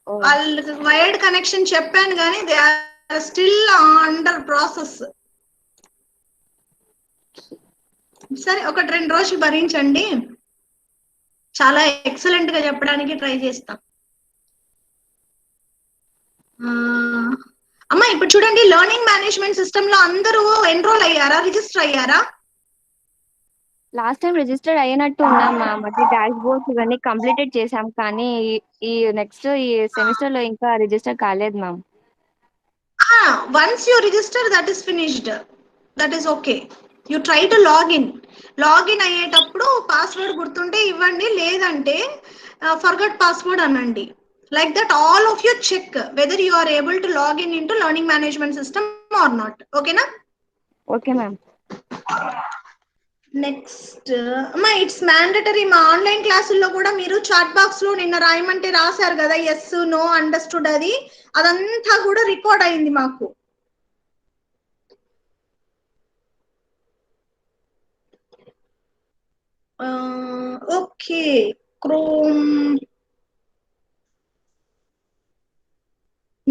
Oh. వాళ్ళకి wired connection చెప్పాను కానీ they are still under process. సరే, ఒకటి 2 రోజులు భరించండి, చాలా ఎక్సలెంట్ గా చెప్పడానికి ట్రై చేస్తాం. అమ్మా ఇప్పుడు చూడండి, లెర్నింగ్ మేనేజ్మెంట్ సిస్టమ్ లో అందరూ ఎన్రోల్ అయ్యారా, రిజిస్టర్ అయ్యారా? లాస్ట్ టైం రిజిస్టర్ అయినట్టు ఉన్నాం మ్యామ్. అది డాష్ బోర్డ్స్ ఇవన్నీ కంప్లీటెడ్ చేసాం, కానీ ఈ నెక్స్ట్ ఈ సెమిస్టర్ లో ఇంకా రిజిస్టర్ కాలేదు ma'am. Once you register that is finished, that is okay. You try to login అయ్యేటప్పుడు పాస్వర్డ్ గుర్తుంటే ఇవ్వండి, లేదంటే ఫర్గట్ పాస్వర్డ్ అనండి. Like that, all of you check whether you are able to log in into learning management system or not. Okay na? Okay ma'am. Next అమ్మా, it's mandatory. మా online క్లాసుల్లో కూడా మీరు చాట్ బాక్స్ లో నిన్న రాయమంటే రాశారు కదా, ఎస్ నో అండర్స్టూడ్, అదంతా కూడా రికార్డ్ అయింది మాకు. ఓకే, క్రోమ్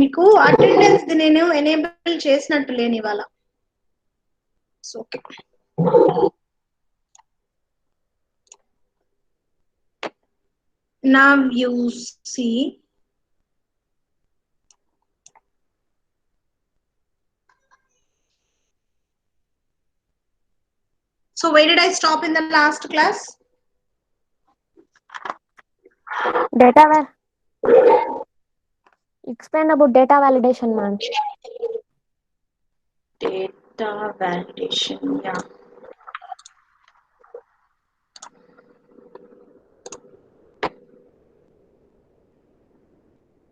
మీకు అటెండెన్స్ నేను ఎనేబుల్ చేసినట్టు లేని ఇవాళ. Okay, now you see. So where did I stop in the last class? Explain about data validation, ma'am. Data validation, yeah.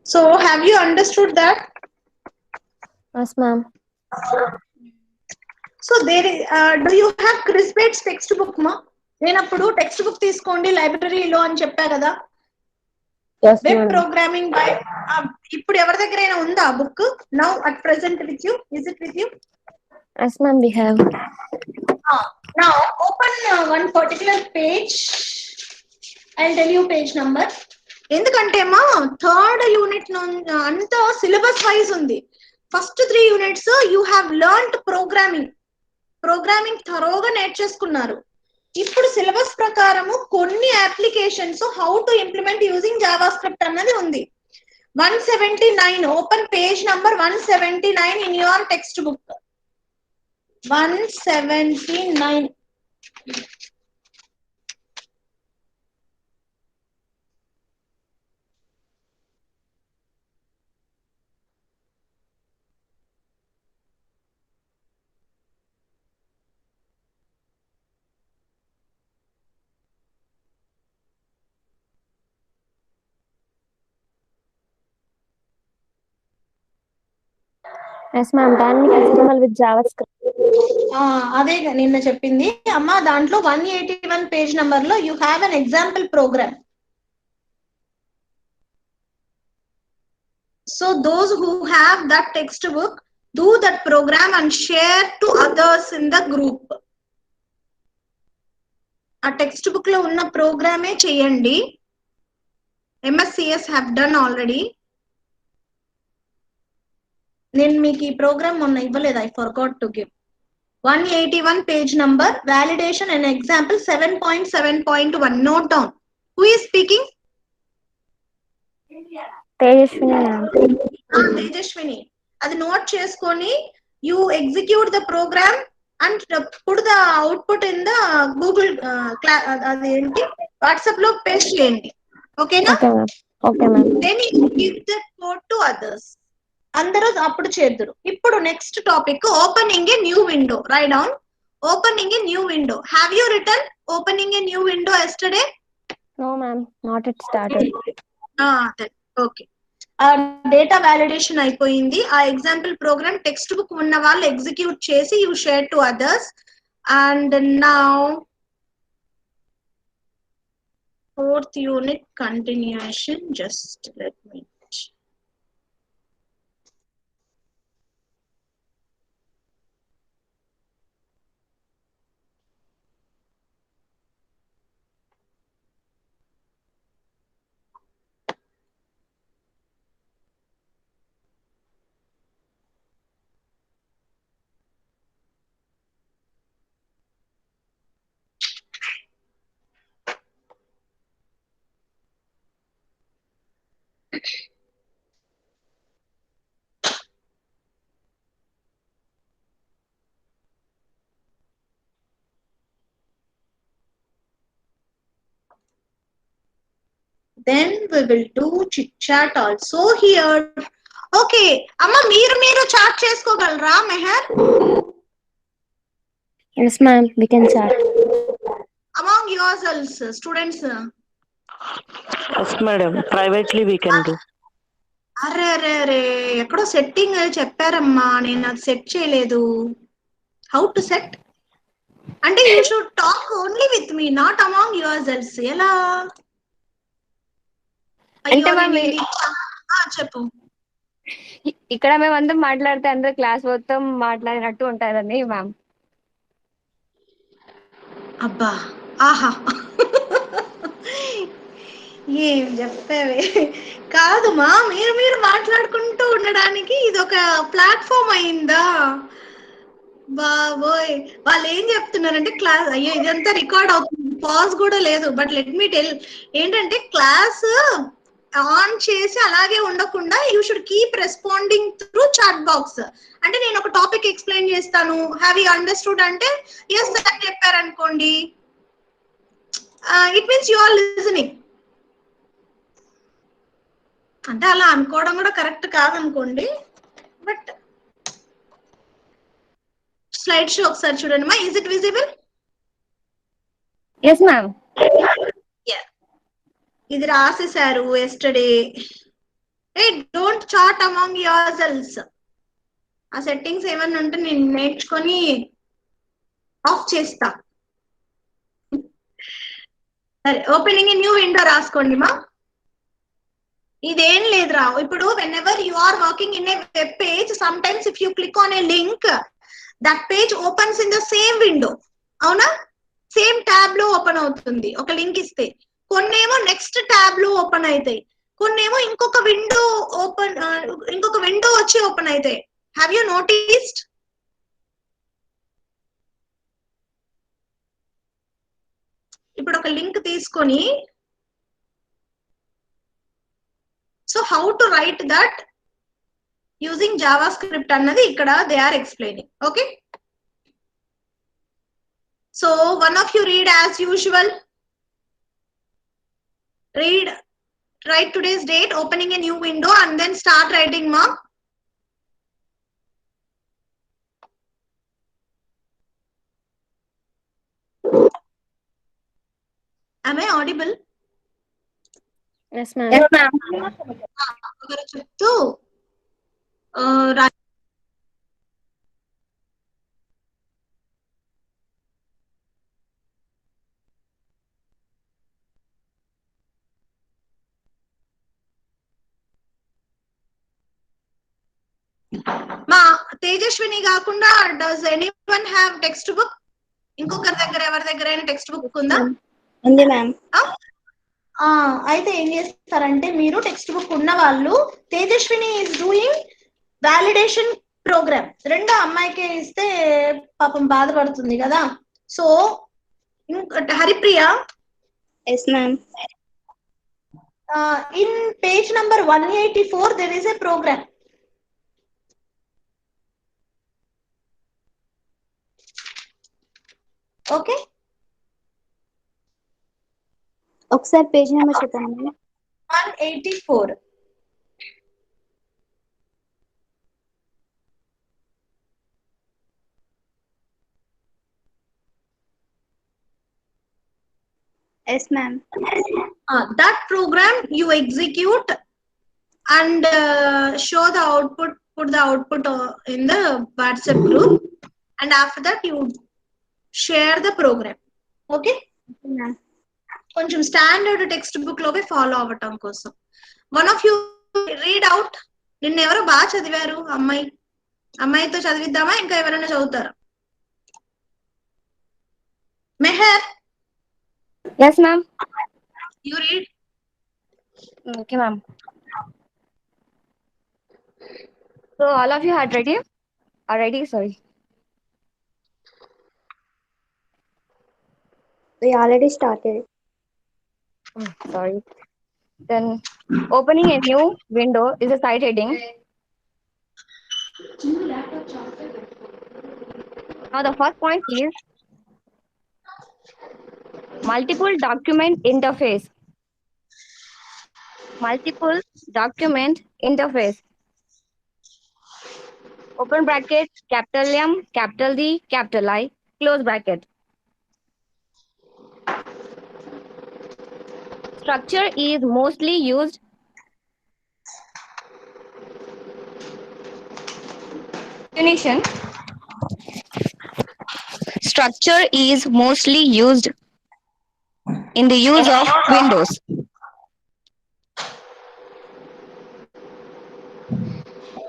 So have you understood that? Yes, ma'am. So there do you have Chris Bates textbook ma? నేను అప్పుడు text book తీసుకోండి లైబ్రరీలో అని చెప్పా కదా. Web programming by, ఇప్పుడు ఎవరి దగ్గరైనా ఉందా book? Now at present with you, is it with you? Yes, ma'am, we have. Now open one particular page. I'll tell you page number. ఎందుకంటే మా థర్డ్ యూనిట్ అంతా సిలబస్ వైజ్ ఉంది. First 3 units you have learned programming థరోగా నేర్చేసుకున్నారు. ఇప్పుడు syllabus ప్రకారము కొన్ని applications how to implement using JavaScript అన్నది ఉంది. 179, open page number 179 in your textbook. 179. Yes, ma'am. Dynamic HTML with JavaScript. అదే నిన్న చెప్పింది అమ్మా. దాంట్లో 181 పేజ్ నంబర్ లో you have an example programme. So those who have that textbook, do that program and share to others in the group. ఆ text book లో ఉన్న ప్రోగ్రామే చేయండి. MSCS have done already. నేను మీకు ఈ ప్రోగ్రామ్ మొన్న ఇవ్వలేదు, I forgot to give. 181 page number, validation and example 7.7.1. note down. Who is speaking? Tejaswini, ma'am. Tejaswini. అది నోట్ చేసుకొని you execute the program and put the output in the Google అదేంటి WhatsApp లో paste చేయండి. ఓకేనా? Okay, ma'am. Okay, ma'am. Then you give that code to others. అందరూ అప్పుడు చేద్దురు. ఇప్పుడు next topic, opening a new window. Write down, opening a new window. Have you written opening a new window yesterday? No, ma'am. Not yet started. Okay. Data validation అయిపోయింది. ఆ example programme text book ఉన్న వాళ్ళు execute చేసి you share to others. And now fourth unit continuation. Just let me Then we will do chit chat also here. Okay, అమ్మ మీరు chat చేసుకోగలరా Meher? Yes, ma'am. We can chat. Among yourselves, students. Yes, madam. Privately we can do. అరే అరే అరే ఎక్కడో setting చెప్పారమ్మా, నేను అది set చేయలేదు. హౌ టు సెట్ అంటే you should talk only with me, not among your cells. ఎలా? అంటే అయ్యో మ్యామ్ నేను చెప్పు. ఇక్కడ మేము అందరం మాట్లాడితే అందరు క్లాస్ మొత్తం మాట్లాడినట్టు ఉంటారని మ్యామ్. అబ్బా ఆహా ఏం చెప్పావే. కాదుమా, మీరు మాట్లాడుకుంటూ ఉండడానికి ఇది ఒక ప్లాట్ఫామ్ అయిందా? బాబోయ్, వాళ్ళు ఏం చెప్తున్నారంటే క్లాస్, అయ్యో ఇదంతా రికార్డ్ అవుతుంది, పాజ్ కూడా లేదు. బట్ లెట్ మీ టెల్ ఏంటంటే క్లాస్ ఆన్ చేసి అలాగే ఉండకుండా you should keep responding through chat box. అంటే నేను ఒక టాపిక్ ఎక్స్ప్లెయిన్ చేస్తాను, హ్యావ్ యూ అండర్స్టూడ్ అంటే ఎస్ అని చెప్పారనుకోండి, it means you are listening. అంటే అలా అనుకోవడం కూడా కరెక్ట్ కాదనుకోండి, బట్ స్లైడ్ షో ఒకసారి చూడండి మా. Is it visible? Yes ma'am. ఇది రాసేసారు yesterday. Hey don't chat among yourselves. ఆ సెట్టింగ్స్ ఏమన్నా ఉంటే నేను నేర్చుకొని ఆఫ్ చేస్తా. సరే, ఓపెనింగ్ న్యూ విండో రాసుకోండి మా. ఇదేం లేదురా, ఇప్పుడు whenever you are working in a web page, sometimes if you click on a link, that page opens in the same window. అవునా? సేమ్ ట్యాబ్ లో ఓపెన్ అవుతుంది ఒక లింక్ ఇస్తే. కొన్నేమో నెక్స్ట్ ట్యాబ్ లో ఓపెన్ అవుతాయి, కొన్నేమో ఇంకొక విండో వచ్చి ఓపెన్ అవుతాయి. Have you noticed? ఇప్పుడు ఒక లింక్ తీసుకొని, so how to write that using JavaScript అన్నది ఇక్కడ they are explaining. Okay, so one of you read as usual. Write today's date, opening a new window, and then start writing, ma. Am I audible? Yes, ma'am. Yes ma'am. ఒకరు చెప్తూ మా తేజస్విని కాకుండా does anyone have textbook? ఇంకొకరి దగ్గర ఎవరి దగ్గర text book ఉందా? ఉంది మ్యామ్. అయితే ఏం చేస్తారంటే, మీరు టెక్స్ట్ బుక్ ఉన్న వాళ్ళు, Tejaswini is doing validation program. రెండో అమ్మాయికి ఇస్తే పాపం బాధపడుతుంది కదా. So Haripriya, yes ma'am. in page number 184 there is a program. Okay, ఒకసారి పేజ్ నెంబర్ చెప్పండి. 184. Yes ma'am. That program you execute and show the output, put the output in the WhatsApp group, and after that you share the program. Okay, కొంచెం standard textbook లోపే follow అవ్వటం కోసం. One of you read out. నిన్న ఎవరో బాగా చదివారు, అమ్మాయితో చదివిద్దామా, ఇంకా ఎవరైనా చదువుతారా? Mehar, yes ma'am. You read. Okay ma'am. So all of you had ready sorry. We already started. Sorry. Then opening a new window is a site heading. Now the first point is multiple document interface. Multiple document interface. Open bracket, capital M, capital D, capital I, close bracket. Structure is mostly used. Definition. Structure is mostly used in the use of Windows.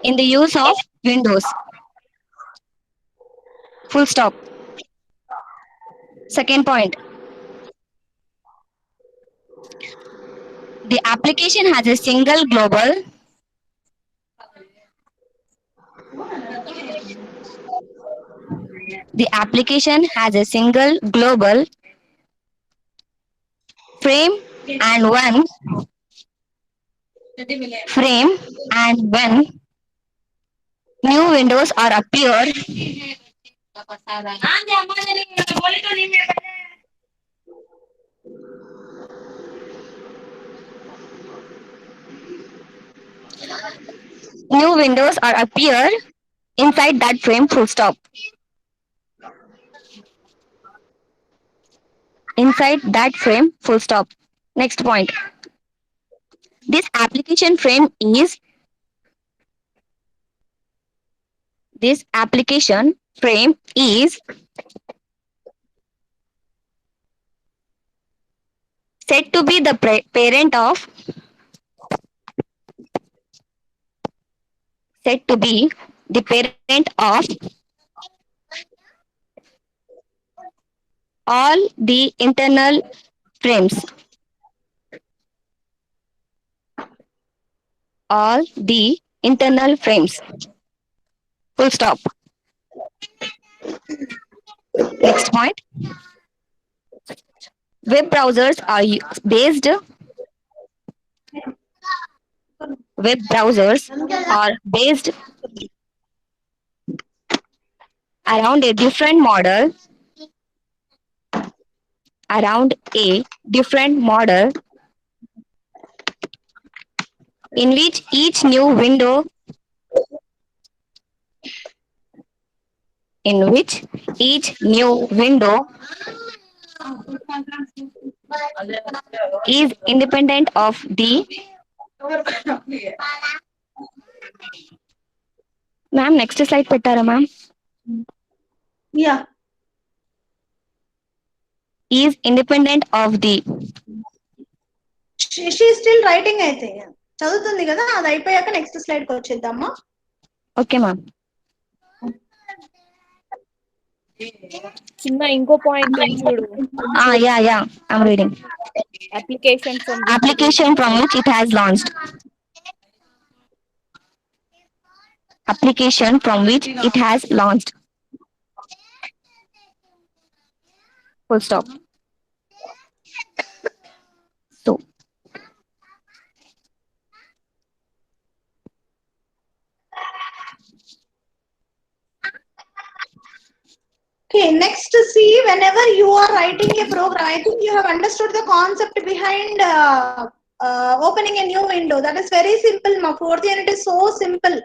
In the use of Windows. Full stop. Second point. The application has a single global. The application has a single global frame and when new windows are appeared. New windows are appeared inside that frame. Full stop. Inside that frame. Full stop. Next point. This application frame is this application frame is said to be the parent of said to be the parent of all the internal frames. All the internal frames. Full stop. Next point. Web browsers are based. Web browsers are based around a different model. Around a different model in which each new window in which each new window is independent of the ma'am next slide pettara ma'am Yeah. is independent of the She is still writing అయితే చదువుతుంది కదా అది అయిపోయాక next slide కి వచ్చేద్దామా okay ma'am చిన్న ఇంకో point ఉంది చూడు yeah I'm reading application from which it has launched application from which it has launched full stop so Okay, next see whenever you are writing a program, I think you have understood the concept behind opening a new window. That is very simple. My fourth unit is so simple.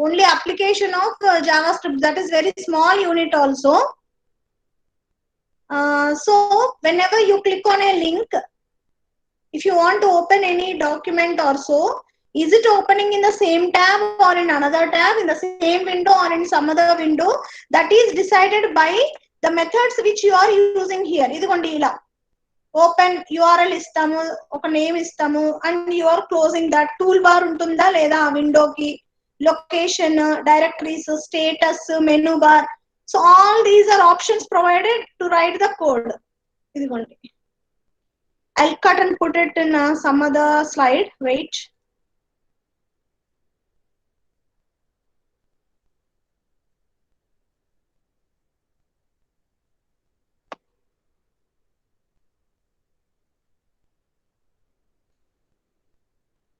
Only application of JavaScript. That is very small unit also. So whenever you click on a link, if you want to open any document or so, is it opening in the same tab or in another tab, in the same window or in some other window? That is decided by the methods which you are using here. ఇదిగోండి ఇలా open URL ఇస్తాము, ఒక name ఇస్తాము, and you are closing that. Tool bar ఉంటుందా లేదా ఆ విండోకి, location, directories, status, menu bar. So all these are options provided to write the code. ఇదిగోండి, I'll cut and put it in some other slide. Wait.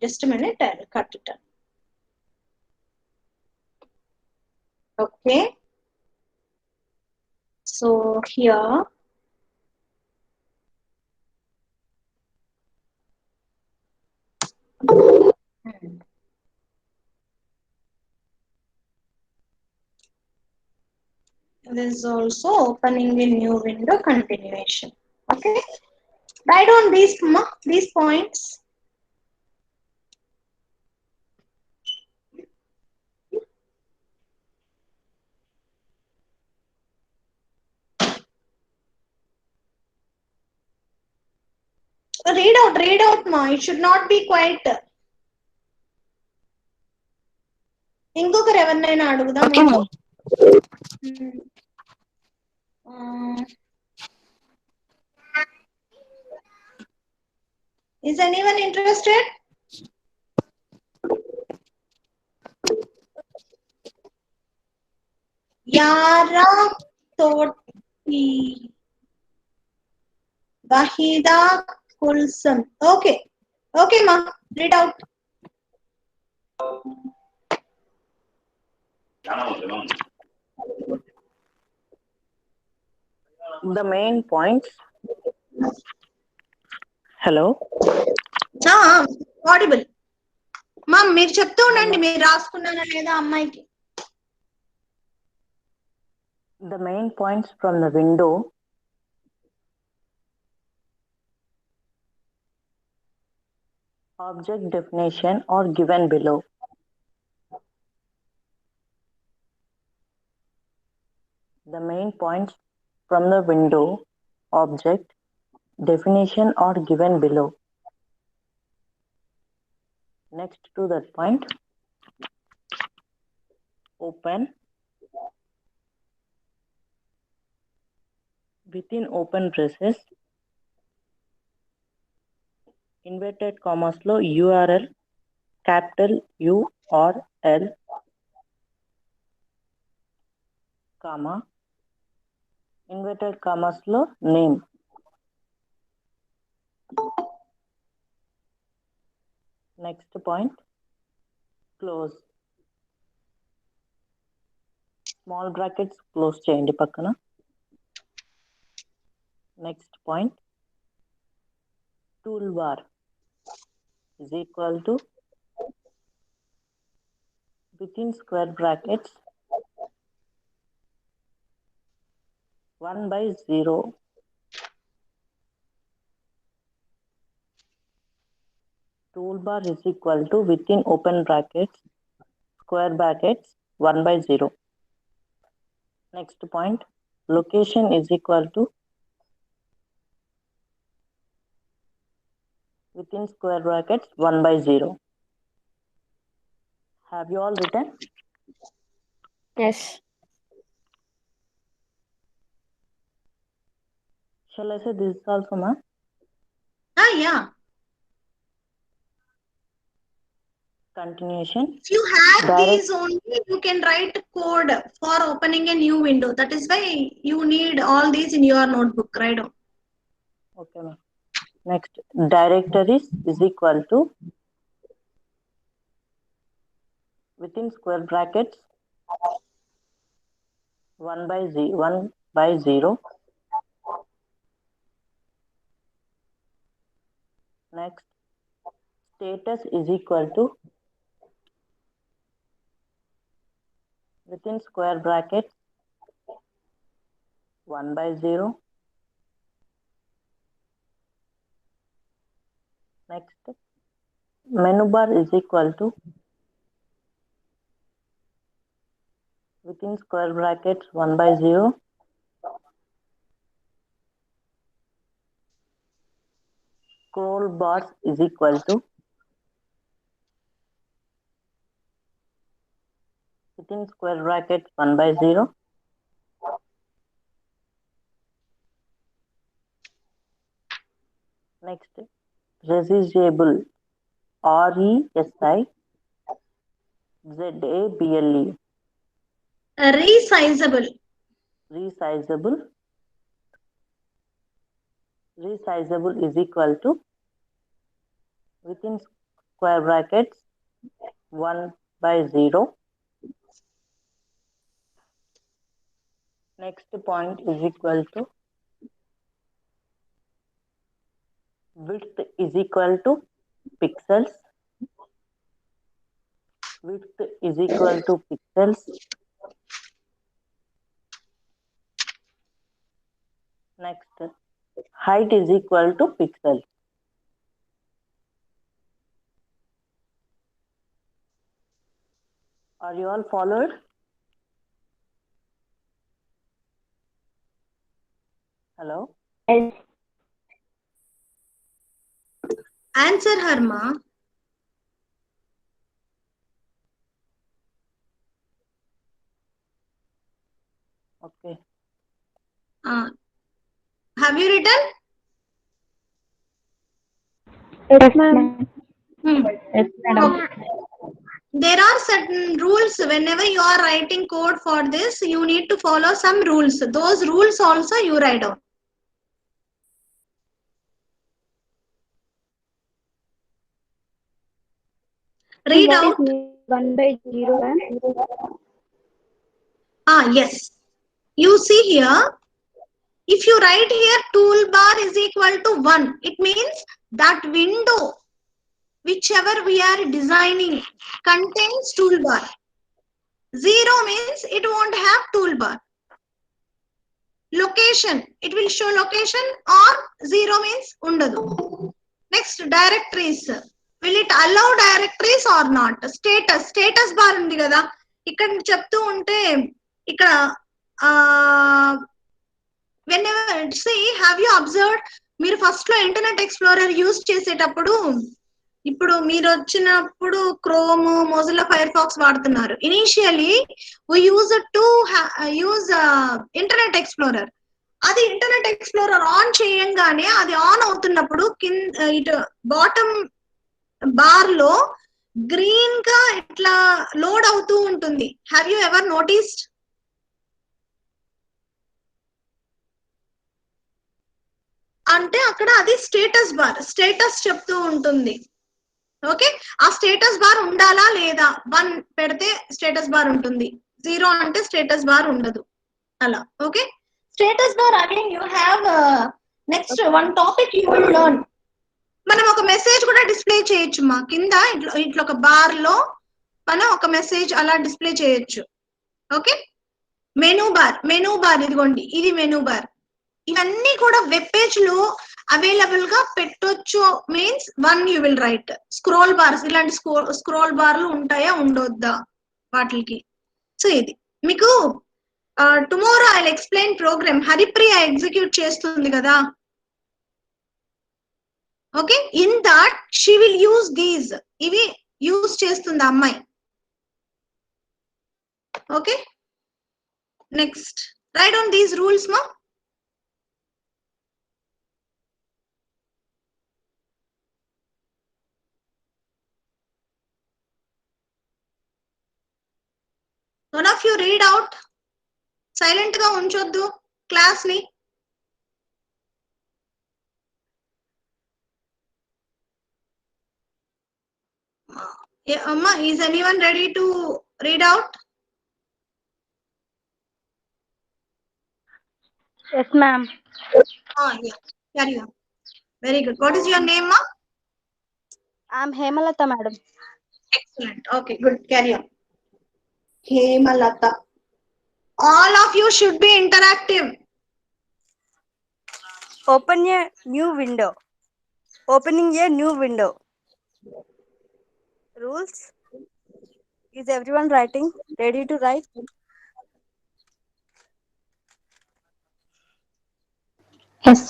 Just a minute, I'll cut it down. Okay. So here, this is also opening a new window continuation. Okay. Write down these points. Read out, ma. It should not be quite. ఇంకొకరు ఎవరినైనా అడుగుదాము. Is anyone interested? Yara Toti Wahida Kulsum. Okay. Okay, ma. Read out. The main points. Hello. Audible. మా మీరు చెప్తూ ఉండండి, మీరు రాసుకున్నారా లేదా అమ్మాయికి. The main points from the window. Object definition are given below. The main points from the window object definition are given below. Next to that point, open, within open braces, inverted commas లో URL capital URL comma inverted commas లో name. Next point, close, small brackets close చేయండి పక్కన. Next point, toolbar is equal to within square brackets 1/0 toolbar is equal to within open brackets square brackets 1/0. Next point, location is equal to within square brackets 1/0. Have you all written? Yes. Shall I say this also, ma? Yeah. Continuation. If you have Direct- these only, you can write code for opening a new window. That is why you need all these in your notebook. Write down. Okay, ma. Next, directories is equal to within square brackets 1/0. Next, status is equal to within square brackets 1/0. Next, menu bar is equal to within square brackets 1/0. Scroll bars is equal to within square brackets 1/0. Next, resizable RESIZABLE. Resizable. Resizable is equal to within square brackets 1 by 0. Next point is equal to width is equal to pixels. Width is equal to pixels. Next, height is equal to pixels. Are you all followed? Hello? Yes. Answer her, ma. Okay. Have you written? Yes, ma'am. Hmm. Yes, madam. Okay. There are certain rules whenever you are writing code for this, you need to follow some rules. Those rules also you write down. Read What out. is 1 by 0, ma'am? Yes. You see here, if you write here toolbar is equal to 1, it means that window, whichever we are designing, contains toolbar. 0 means it won't have toolbar. Location, it will show location, or 0 means undadu. Next, directories. Will it allow directories or not? Status bar undi kada. ఇక్కడ చెప్తూ ఉంటే ఇక్కడ whenever see, have you observed, మీరు first లో Internet Explorer use చేసేటప్పుడు, ఇప్పుడు మీరు వచ్చినప్పుడు క్రోమ్ మొజిల్లా ఫైర్ ఫాక్స్ వాడుతున్నారు. Initially we use to use Internet Explorer. అది ఇంటర్నెట్ ఎక్స్ప్లోరర్ ఆన్ చేయంగానే అది ఆన్ అవుతున్నప్పుడు కింద ఇటు బాటమ్ బార్ లో గ్రీన్ గా ఇట్లా లోడ్ అవుతూ ఉంటుంది. Have you ever noticed? అంటే అక్కడ అది స్టేటస్ బార్, స్టేటస్ చెప్తూ ఉంటుంది. ఓకే, ఆ స్టేటస్ బార్ ఉండాలా లేదా? 1 పెడితే స్టేటస్ బార్ ఉంటుంది, 0 అంటే స్టేటస్ బార్ ఉండదు. అలా. Okay, status bar again you have next one topic you will learn. మనం ఒక మెసేజ్ కూడా డిస్ప్లే చేయొచ్చు మా కింద ఇట్లా ఒక బార్ లో మనం ఒక మెసేజ్ అలా డిస్ప్లే చేయొచ్చు. ఓకే, మెనూ బార్ ఇదిగోండి, ఇది మెనూ బార్. ఇవన్నీ కూడా వెబ్ పేజ్ లో అవైలబుల్ గా పెట్టొచ్చు. Means 1 you will write. Scroll bars, ఇలాంటి స్క్రోల్ బార్లు ఉంటాయా ఉండొద్దా వాటికి. సో ఇది మీకు tomorrow I will explain program. Haripriya execute చేస్తుంది కదా. Okay, in that she will use these. ఇవి యూజ్ చేస్తుంది అమ్మాయి. Okay, next write on these rules మా. One of you read out. Silent గా ఉంచొద్దు క్లాస్ ని. అమ్మా, is anyone ready to read out? Yes, ma'am. Yeah, carry on. Very good. What is your name, ma? I'm Hemalata, madam. Excellent. Okay, good. Carry on. Hemalata. All of you should be interactive. Open a new window. Opening a new window. Rules. Is everyone writing? Ready to write? Yes.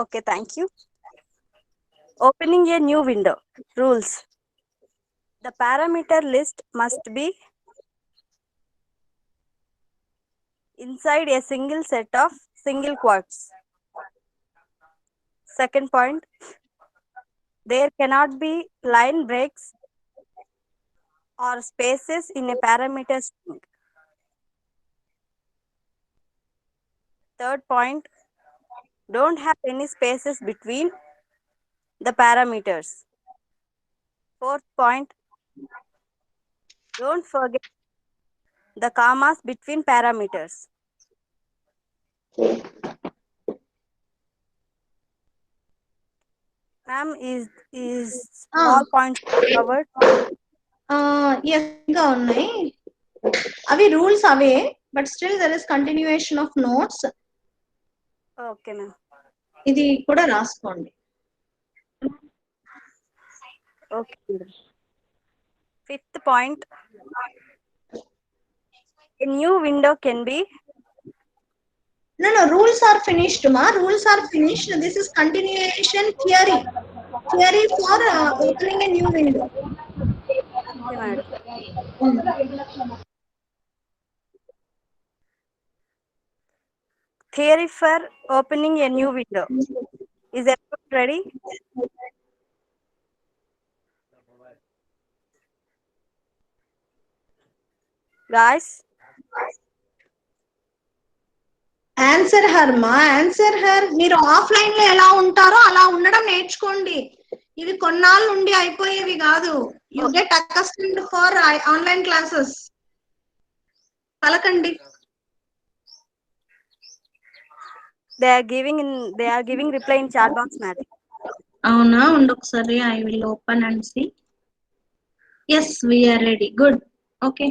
Okay, thank you. Opening a new window. Rules. The parameter list must be inside a single set of single quotes. Second point, there cannot be line breaks or spaces in a parameter string. Third point, don't have any spaces between the parameters. Fourth point, don't forget the commas between parameters. Ma'am, is all points covered? Yes, ఇంకా ఉన్నాయి. అవి rules అవే, but still there is continuation of notes. Okay, ma'am. ఇది కూడా రాసుకోండి. Okay. Fifth point, a new window can be. No, rules are finished, ma. Rules are finished. This is continuation theory. Theory for opening a new window. Okay, madam. Theory for opening a new window. Is everyone ready? Guys, answer her మా, answer her. మీరు offline లో ఎలా ఉంటారో అలా ఉండడం నేర్చుకోండి. ఇవి కొన్నాళ్ళు నుండి అయిపోయేవి కాదు. You get accustomed for online classes. పలకండి. they are giving reply in chat box, madam. అవునా, ఉండు ఒకసారి. I will open and see. Yes, we're ready. Good. Okay.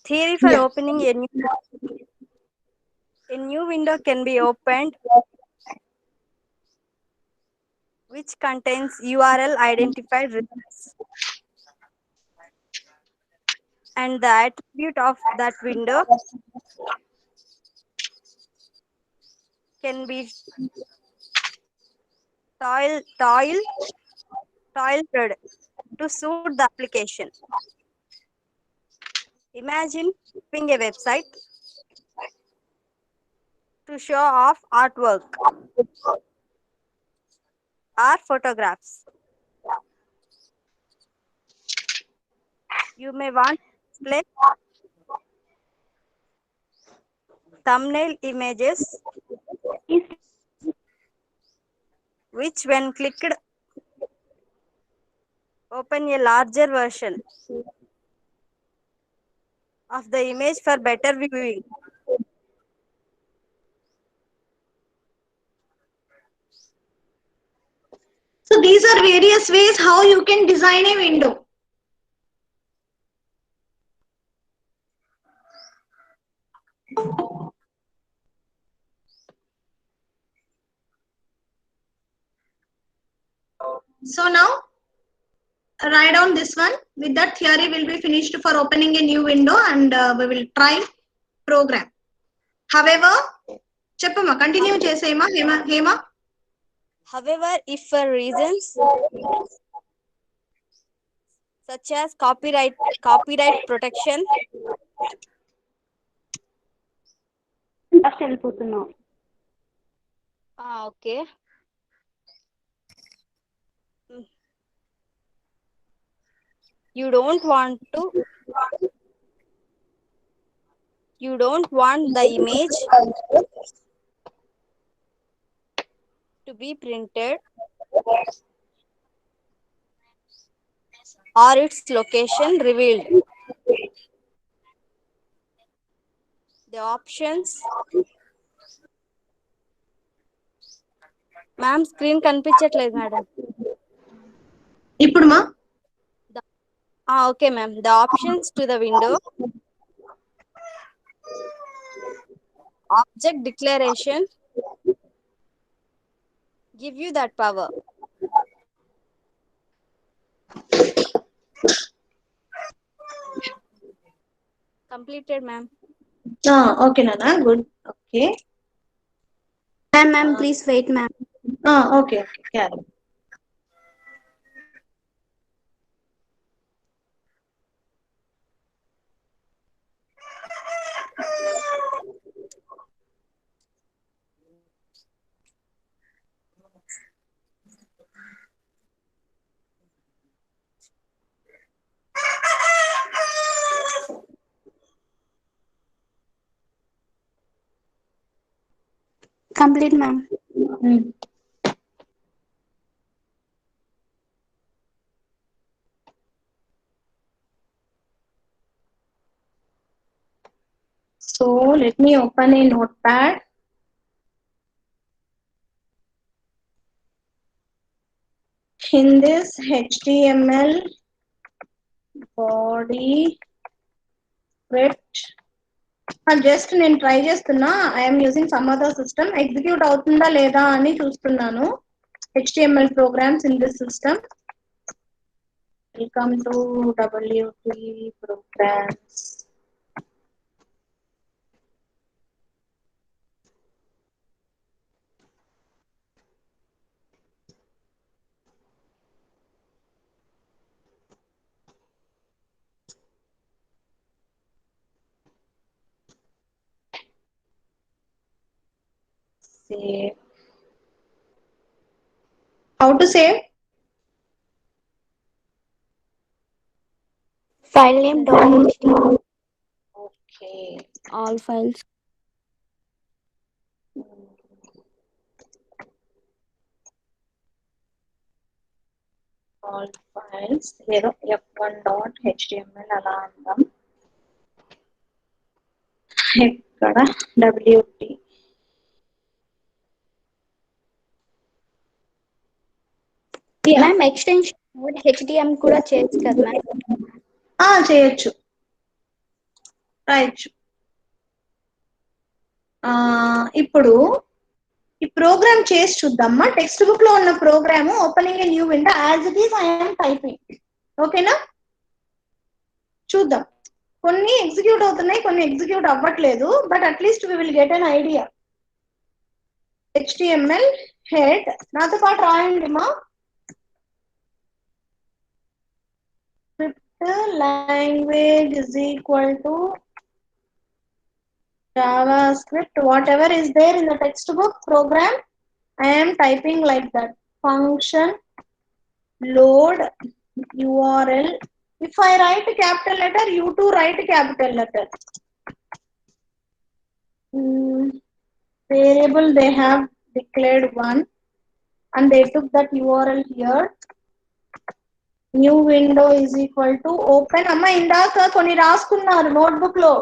Theory for opening a new window can be opened which contains URL identified results, and the attribute of that window can be tailored to suit the application. Imagine using a website to show off artwork or photographs. You may want to display thumbnail images which, when clicked, open a larger version of the image for better viewing. So these are various ways how you can design a window. So now write down this one. With that, theory will be finished for opening a new window, and we will try program. However, చెప్పమ్మా, continue చేసేయమ్మా Hema. However, if for reasons such as copyright protection, వెళ్ళిపోతున్నాం. Okay. you don't want the image to be printed or its location revealed. The options. Ma'am, screen కనిపించట్లేదు madam. ఇప్పుడు మా Okay, ma'am. The options to the window: object declaration, give you that power. Completed, ma'am. Okay నానా, good. Okay. Ma'am, please wait, ma'am. Okay okay, carry. Complete, ma'am. So let me open a notepad. In this HTML body script, just నేను try చేస్తున్నా. I'm using some other system. Execute అవుతుందా లేదా అని చూస్తున్నాను. HTML programs in this system. Welcome to WT programs. Save. How to save? File name .html. Okay. All files. All files. ఏదో f1.html అలా అందాం. ఇక్కడ WT. మ్యామ్ ఎక్స్టెన్షన్ HTML కూడా చేయొచ్చు కదా మ్యామ్? చేయొచ్చు, రాయొచ్చు. ఇప్పుడు ఈ ప్రోగ్రామ్ చేసి చూద్దామా. టెక్స్ట్ బుక్ లో ఉన్న program opening a new window as it is I'm typing. ఓకేనా, చూద్దాం. కొన్ని ఎగ్జిక్యూట్ అవుతున్నాయి, కొన్ని ఎగ్జిక్యూట్ అవ్వట్లేదు. But at least we will get an idea. HTML head నాతో పాటు రాయండి మా. Script language is equal to JavaScript. Whatever is there in the textbook program, I am typing like that. Function load URL. If I write capital letter, you too write capital letter. Variable they have declared one, and they took that URL here. New window is equal to open. Amma indaka koni raskunnaru notebook lo.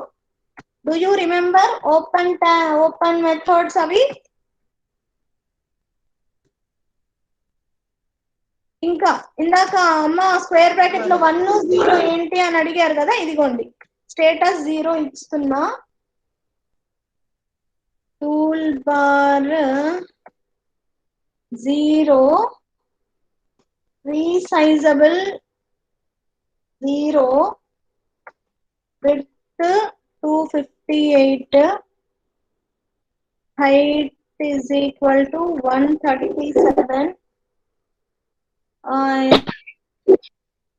Do you remember open methods avi? ఇంకా ఇందాక అమ్మ square bracket లో 1 0 ఏంటి అని అడిగారు కదా, ఇదిగోండి status 0 ఇస్తున్నా. Tool bar 0, రీసైజబుల్ 0, width 258, height is equal to 137.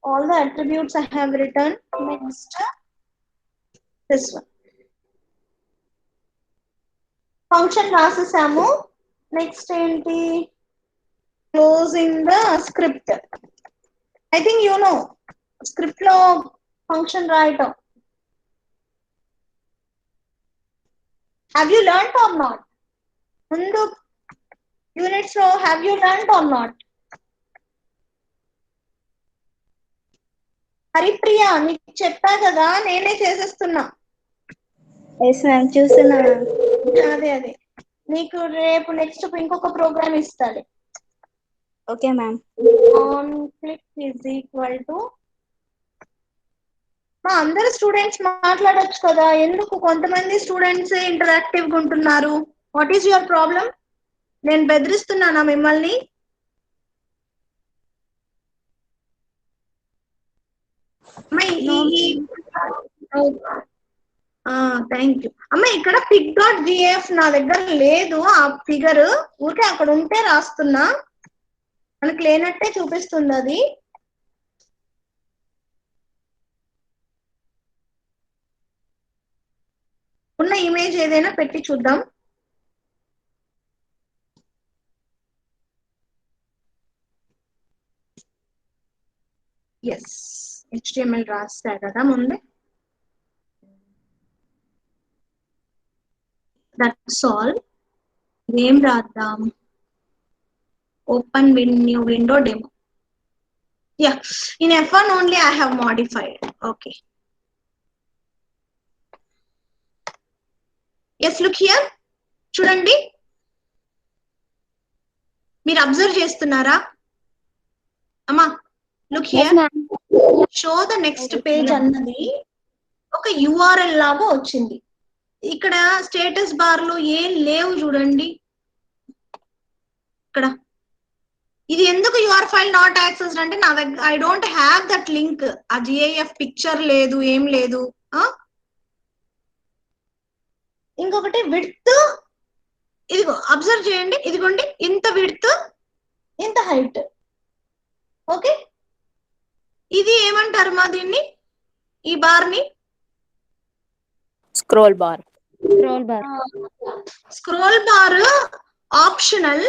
All the attributes I have written. Next, this one. Function రాసేసాము. నెక్స్ట్ ఏంటి, closing the script. I think you know script లో ఫంక్షన్ రాయటం. Have you learnt or not? ముందు units లో have you learnt or not? Haripriya నీకు చెప్పా కదా, నేనే చేసేస్తున్నా. ఎస్ మ్యామ్ చూస్తున్నా. అదే నీకు రేపు నెక్స్ట్ ఇంకొక ప్రోగ్రామ్ ఇస్తాడు. Okay ma'am. Conflict is equal to మా అందరు స్టూడెంట్స్ మాట్లాడొచ్చు కదా, ఎందుకు కొంతమంది స్టూడెంట్స్ ఇంటరాక్టివ్ గా ఉంటున్నారు? What is your problem? నేను బెదిరిస్తున్నానా మిమ్మల్ని? థ్యాంక్ యూ అమ్మ. ఇక్కడ pic.gf నా దగ్గర లేదు. ఆ ఫిగర్ ఊరికే అక్కడ ఉంటే రాస్తున్నా, మనకు లేనట్టే చూపిస్తుంది అది. ఉన్న ఇమేజ్ ఏదైనా పెట్టి చూద్దాం. ఎస్, HTML రాస్తా కదా ముందే. That's all. ఏం రాద్దాం? open new window demo. Yeah, in F1 only I have modified. Okay. Yes, look here. చూడండి, మీరు అబ్జర్వ్ చేస్తున్నారా అమ్మా? Look Yes, here. ma'am. Show the next page అన్నది ఒక URL లాగా వచ్చింది. ఇక్కడ స్టేటస్ బార్ లో ఏం లేవు చూడండి. ఇక్కడ ఇది ఎందుకు యువర్ ఫైల్ నాట్ యాక్సెస్డ్ అంటే నా దగ్గర I don't have that link. ఆ GIF పిక్చర్ లేదు, ఏం లేదు. ఇంకొకటి విడ్త్, ఇదిగో అబ్జర్వ్ చేయండి, ఇదిగోండి ఇంత విడ్త్, ఇంత హైట్. ఓకే, ఇది ఏమంటారు మా దీన్ని, ఈ బార్ ని? Scroll bar. Scroll bar optional,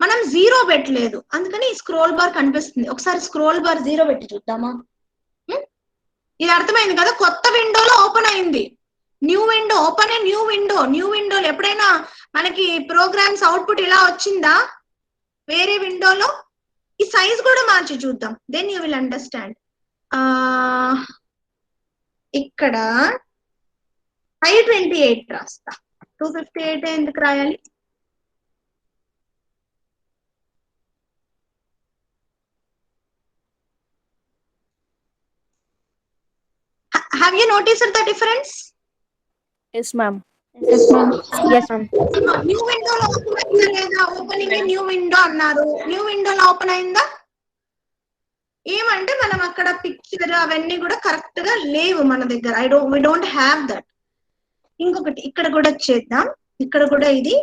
మనం 0 పెట్టలేదు, అందుకని ఈ స్క్రోల్ బార్ కనిపిస్తుంది. ఒకసారి స్క్రోల్ బార్ 0 పెట్టి చూద్దామా? ఇది అర్థమైంది కదా? కొత్త విండోలో ఓపెన్ అయింది. న్యూ విండో, ఓపెన్ ఏ న్యూ విండో. న్యూ విండోలో ఎప్పుడైనా మనకి ప్రోగ్రామ్స్ అవుట్పుట్ ఇలా వచ్చిందా వేరే విండోలో? ఈ సైజ్ కూడా మార్చి చూద్దాం, దెన్ యూ విల్ అండర్స్టాండ్. ఇక్కడ I28 రాస్తా, 258 ఎందుకు రాయాలి? Have you noticed the difference? Yes ma'am. Yes, ma'am. New విండోలో ఓపెన్ అయిందా లేదా? ఓపెనింగ్ న్యూ విండో అన్నారు, న్యూ విండోలో ఓపెన్ అయిందా? ఏమంటే మనం అక్కడ పిక్చర్ అవన్నీ కూడా కరెక్ట్ గా లేవు మన దగ్గర. We don't have that. ఇంకొకటి ఇక్కడ కూడా చేద్దాం. ఇక్కడ కూడా ఇది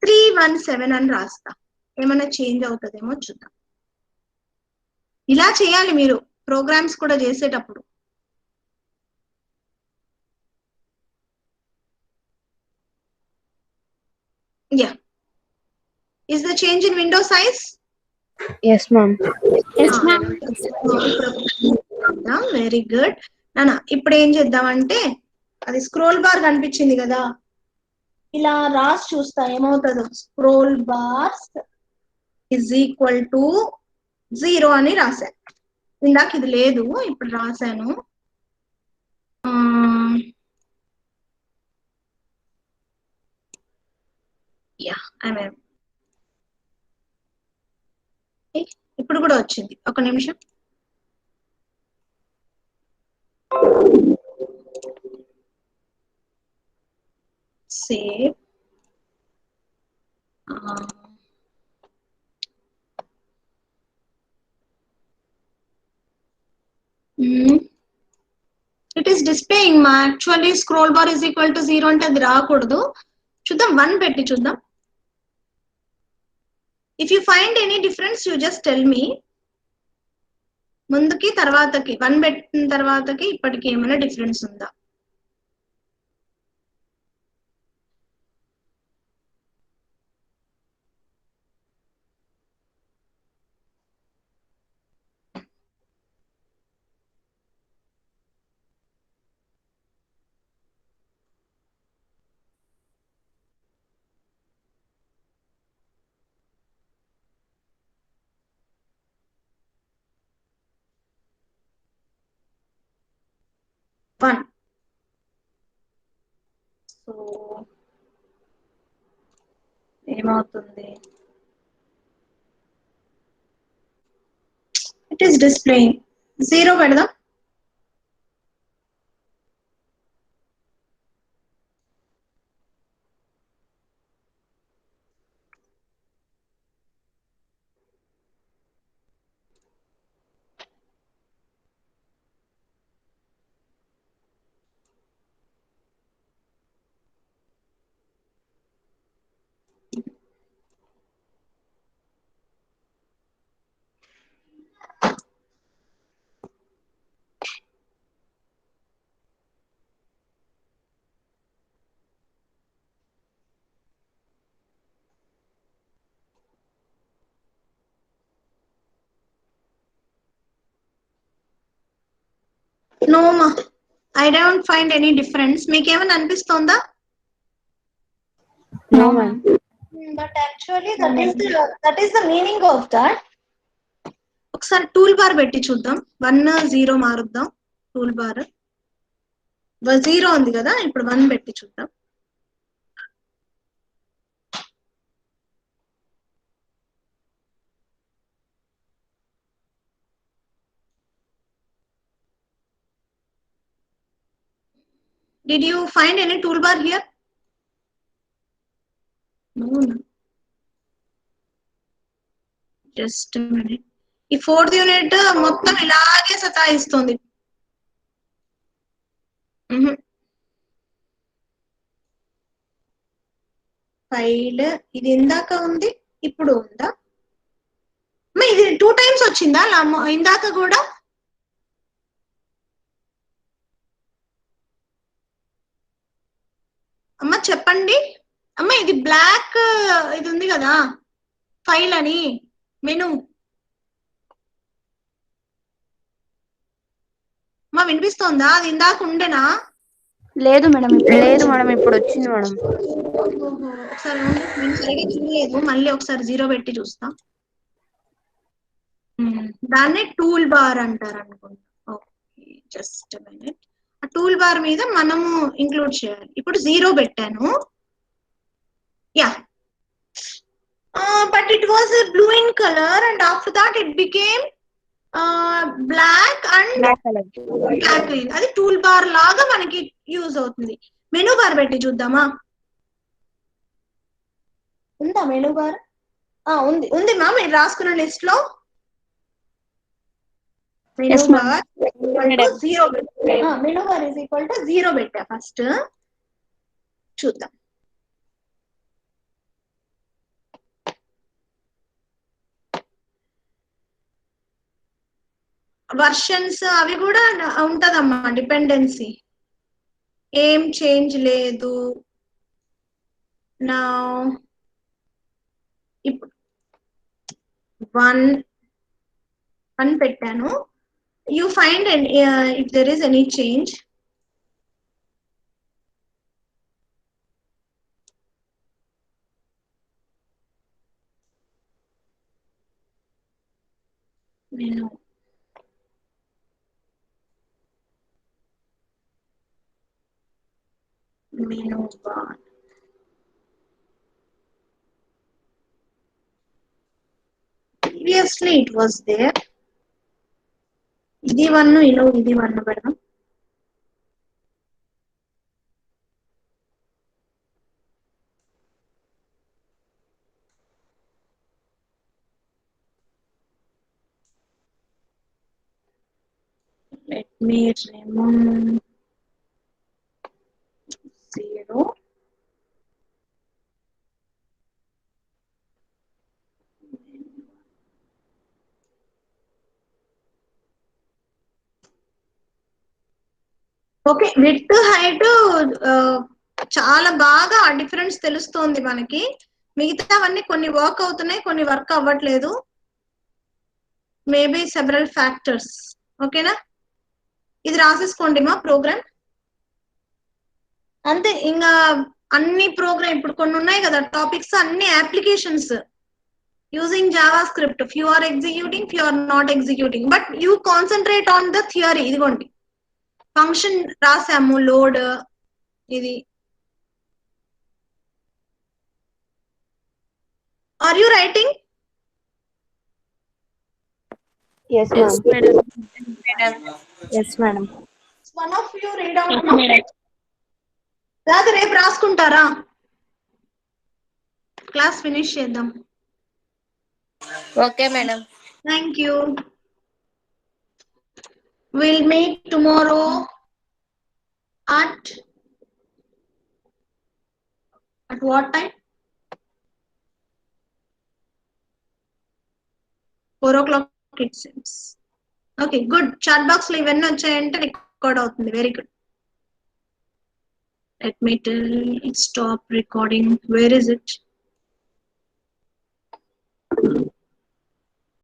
317 అని రాస్తా, ఏమైనా చేంజ్ అవుతుందేమో చూద్దాం. ఇలా చేయాలి మీరు ప్రోగ్రామ్స్ కూడా చేసేటప్పుడు. Yeah. Is the change in window size? Yes, ma'am. Yes, ma'am. Very good నానా. ఇప్పుడు ఏం చేద్దామంటే, అది స్క్రోల్ బార్ కనిపించింది కదా, ఇలా రాసి చూస్తా ఏమవుతుందో. Scroll bars is equal to 0 అని రాశాను. ఇందాక ఇది లేదు, ఇప్పుడు రాశాను. యా, ఇప్పుడు కూడా వచ్చింది. ఒక నిమిషం. సేవ్. ఇట్ ఈస్ డిస్ప్లేయింగ్ మా. Actually scroll bar is equal to 0 అంటే అది రాకూడదు. చూద్దాం, 1 పెట్టి చూద్దాం. If you find any difference you just tell me. ముందుకి తర్వాతకి 1 పెట్టిన తర్వాతకి ఇప్పటికి ఏమైనా డిఫరెన్స్ ఉందా? One. So ఏమవుతుంది? ఇట్ ఈస్ డిస్ప్లేయింగ్ 0 పెడదాం. నో మా, I don't find any difference. మీకేమైనా అనిపిస్తోందా? No, ma'am. But actually that is the meaning of that. ఒకసారి టూల్ బార్ పెట్టి చూద్దాం. 1 0 మారుద్దాం. టూల్ బార్ 0 ఉంది కదా, ఇప్పుడు 1 పెట్టి చూద్దాం. Did you find any toolbar here? No. Just a minute. ఈ 4th యూనిట్ మొత్తం ఇలాగే సతాయిస్తుంది. ఫైల్ ఇది ఇందాక ఉంది, ఇప్పుడు ఉందా? ఇది 2 times వచ్చిందా ఇందాక కూడా? అమ్మ చెప్పండి. అమ్మ ఇది బ్లాక్ ఇది ఉంది కదా ఫైల్ అని మెను. అమ్మ వినిపిస్తోందా? అది ఇందాక ఉండేనా? లేదు మేడం, ఇప్పుడు వచ్చింది మేడం. ఒకసారి నేను సరిగా చూడలేదు, మళ్ళీ ఒకసారి 0 పెట్టి చూస్తా. దాన్నే టూల్ బార్ అంటారు అనుకుంటా. Okay, just minute. ఆ టూల్ బార్ మీద మనము ఇంక్లూడ్ చేయాలి. ఇప్పుడు 0 పెట్టాను. Yeah, but it was blue in colour and after that it became black and black. అది టూల్ బార్ లాగా మనకి యూజ్ అవుతుంది. మెనూ బార్ పెట్టి చూద్దామా? ఉందా మెనూ బార్? ఉంది మా మీరు రాసుకున్న లిస్ట్ లో. Menu bar zero. Menu bar is equal to 0 పెట్టా ఫస్ట్. చూద్దాం. వర్షన్స్ అవి కూడా ఉంటదమ్మా డిపెండెన్సీ. ఏం చేంజ్ లేదు. నా ఇప్పుడు 1 పెట్టాను. You find if there is any change. నేను menu bar previously it was there. ఇది 1 ఇది 1 పెడదాం. Let me remove 0. Okay, width height చాలా బాగా ఆ డిఫరెన్స్ తెలుస్తోంది మనకి. మిగతావన్నీ కొన్ని వర్క్ అవుతున్నాయి, కొన్ని వర్క్ అవ్వట్లేదు. Maybe several factors. ఓకేనా? ఇది రాసేసుకోండి మా ప్రోగ్రామ్. అంతే. ఇంకా అన్ని ప్రోగ్రామ్ ఇప్పుడు కొన్ని ఉన్నాయి కదా టాపిక్స్, అన్ని applications using JavaScript. Few are executing, few are not executing, but you concentrate on the theory. ఇదిగోండి ఫంక్షన్ రాసాము, లోడ్ ఇది. Are you writing? Yes, ma'am. Yes, madam. One of you read out. లేదా రేపు రాసుకుంటారా? Class finish చేద్దాం. Okay, madam. Thank you. We'll meet tomorrow at what time? 4 o'clock it seems. Okay, good. Chat box లో ఇవన్నీ వచ్చాయంటే record అవుతుంది. Very good. Let me stop recording. Where is it?